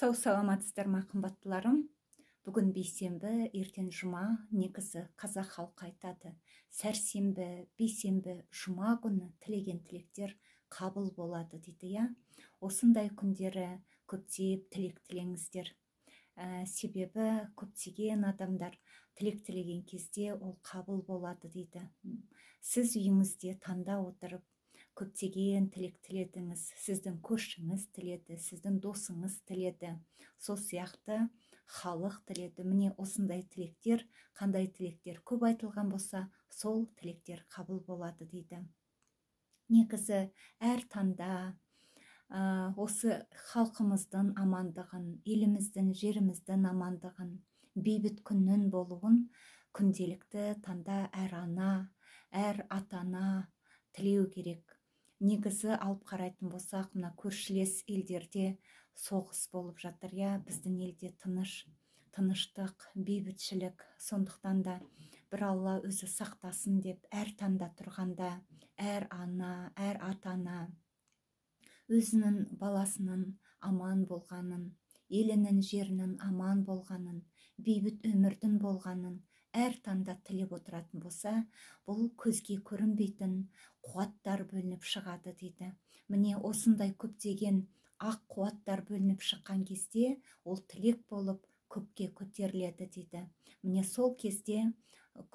Сау саламатсыздар ма қымбаттыларым? Бүгін бейсенбі, ертең жұма, негізі қазақ халқы айтады. Сәрсенбі, бейсенбі, жұма күні тілеген тілектер қабыл болады дейді, я. Осындай күндері көптеп тілек тілеңіздер. Себебі көптеген адамдар тілек тілеген кезде ол қабыл болады дейді. Сіз үйіңізде таңда отырып көптеген тілек тіледіңіз, сіздің көршіңіз тіледі, сіздің досыңыз тіледі, сол сияқты халық тіледі. Міне осындай тілектер, қандай тілектер көп айтылған болса, сол тілектер қабыл болады дейді. Негізі әр таңда осы халқымыздың амандығын, еліміздің, жеріміздің амандығын, бейбіт күннің болуын күнделікті таңда әр ана, әр ата-ана тілеу керек. Негізі алып қарайтын болсақ, мына көршілес елдерде соғыс болып жатыр, я, біздің елде тыныштық, бейбітшілік. Сондықтан да бір Алла өзі сақтасын деп, әр таңда тұрғанда, әр ана, әр ата-ана өзінің баласының аман болғанын, елінің жерінің аман болғанын, бейбіт өмірдің болғанын әр таңда тілеп отыратын болса, бұл көзге көрінбейтін қуаттар бөлініп шығады дейді. Міне осындай көптеген ақ қуаттар бөлініп шыққан кезде ол тілек болып көпке көтеріледі дейді. Міне сол кезде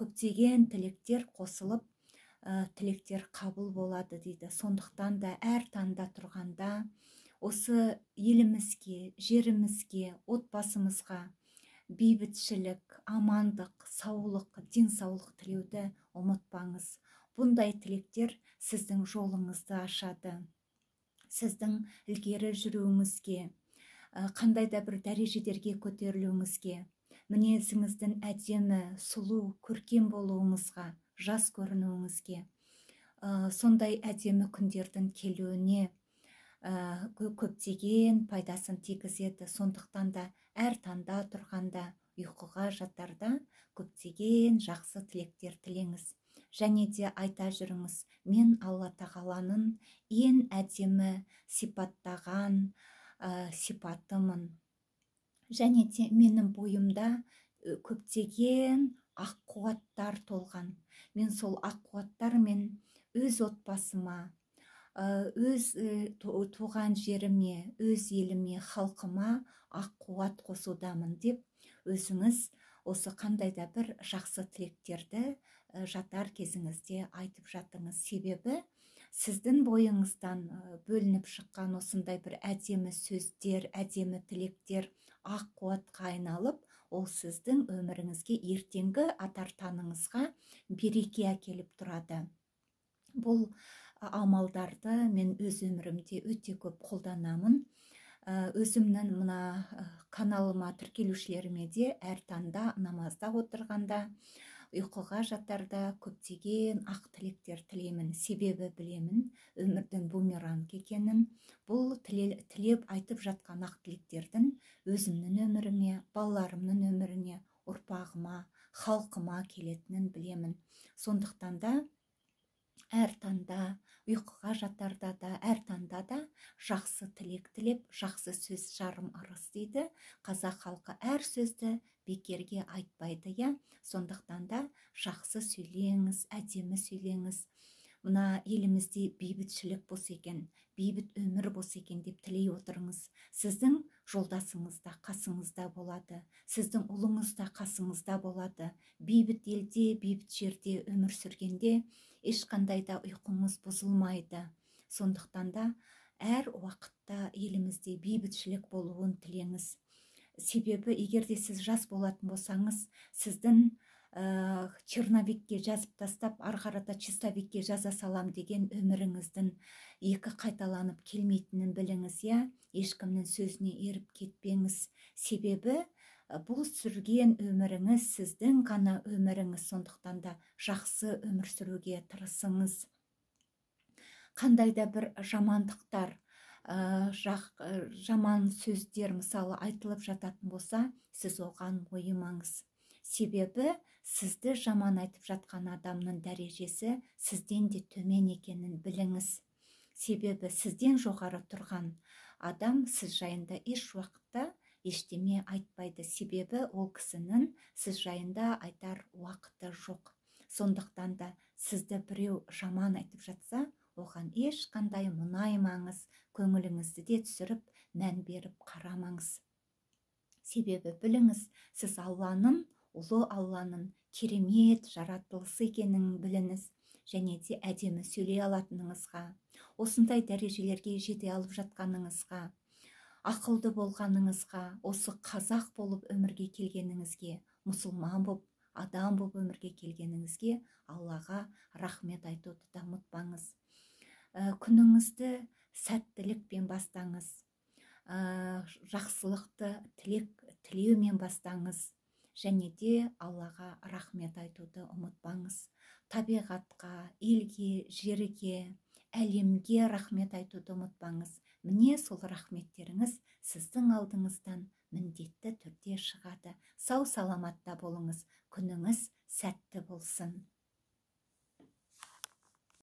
көптеген тілектер қосылып, тілектер қабыл болады дейді. Сондықтан да әр таңда тұрғанда осы елімізге, жерімізге, отбасымызға бейбітшілік, амандық, саулық, денсаулық тілеуді ұмытпаңыз. Бұндай тілектер сіздің жолыңызды ашады. Сіздің ілгері жүруіңізге, қандай да бір дәрежелерге көтерілуіңізге, мінезіңіздің әдемі, сұлу, көркем болуыңызға, жас көрінуіңізге, сондай әдемі күндердің келуіне көптеген пайдасын тигізеді. Сондықтан да әр таңда тұрғанда, ұйқыға жатарда көптеген жақсы тілектер тілеңіз. Және де айта жүріңіз, мен Алла тағаланың ең әдемі сипаттаған сипатымын. Және де менің бойымда көптеген ақ қуаттар толған. Мен сол ақ қуаттармен өз отбасыма, өз туған жеріме, өз еліме, халқыма ақ қуат қосудамын деп, өзіңіз осы қандай да бір жақсы тілектерді жатар кезіңізде айтып жатыңыз. Себебі сіздің бойыңыздан бөлініп шыққан осындай бір әдемі сөздер, әдемі тілектер ақ қуатқа айналып, ол сіздің өміріңізге, ертеңгі атар-таңыңызға береке әкеліп тұрады. Бұл амалдарды мен өз өмірімде өте көп қолданамын. Өзімнің мына каналыма тіркелушілеріме де әр таңда намазда отырғанда, ұйқыға жатарда көптеген ақ тілектер тілеймін. Себебі білемін, өмірдің бумеранг екенін. Бұл тілеп айтып жатқан ақ тілектердің өзімнің өміріме, балаларымның өміріне, ұрпағыма, халқыма келетінін білемін. Сондықтан да әр таңда, ұйқыға жатарда да, әр таңда да жақсы тілек тілеп, жақсы сөз жарым ырыс дейді. Қазақ халқы әр сөзді бекерге айтпайды, я. Сондықтан да жақсы сөйлеңіз, әдемі сөйлеңіз. Мына елімізде бейбітшілік болса екен, бейбіт өмір болса екен деп тілей отырыңыз. Сіздің жолдасыңыз да қасыңызда болады, сіздің ұлыңыз да қасыңызда болады. Бейбіт елде, бейбіт жерде өмір сүргенде ешқандай да ұйқыңыз бұзылмайды. Сондықтан да әр уақытта елімізде бейбітшілік болуын тілеңіз. Себебі егерде сіз жас болатын болсаңыз, сіздің черновикке жазып тастап, арқарата чистовикке жаза салам деген өміріңіздің екі қайталанып келмейтінін біліңіз, я. Ешкімнің сөзіне еріп кетпеңіз. Себебі бұл сүрген өміріңіз сіздің ғана өміріңіз. Сондықтан да жақсы өмір сүруге тырысыңыз. Қандай да бір жамандықтар, жаман сөздер мысалы айтылып жататын болса, сіз оған мойымаңыз. Себебі сізді жаман айтып жатқан адамның дәрежесі сізден де төмен екенін біліңіз. Себебі сізден жоғары тұрған адам сіз жайында еш уақытта ештеме айтпайды, себебі ол кісінің сіз жайында айтар уақыты жоқ. Сондықтан да сізді біреу жаман айтып жатса, оған ешқандай мұнаймаңыз, көңіліңізді де түсіріп, мән беріп қарамаңыз. Себебі біліңіз, сіз Алланың, ұлы Алланың керемет жаратылысы екенін біліңіз, және де әдемі сөйлей алатыныңызға, осындай дәрежелерге жете алып жатқаныңызға, ақылды болғаныңызға, осы қазақ болып өмірге келгеніңізге, мұсылман болып, адам болып өмірге келгеніңізге Аллаға рахмет айтуды да ұмытпаңыз. Күніңізді сәттілікпен бастаңыз, жақсылықты тілеумен бастаңыз, және де Аллаға рахмет айтуды ұмытпаңыз. Табиғатқа, елге, жерге, әлемге рахмет айтуды ұмытпаңыз. Міне сол рахметтеріңіз сіздің алдыңыздан міндетті түрде шығады. Сау саламатта болыңыз, күніңіз сәтті болсын.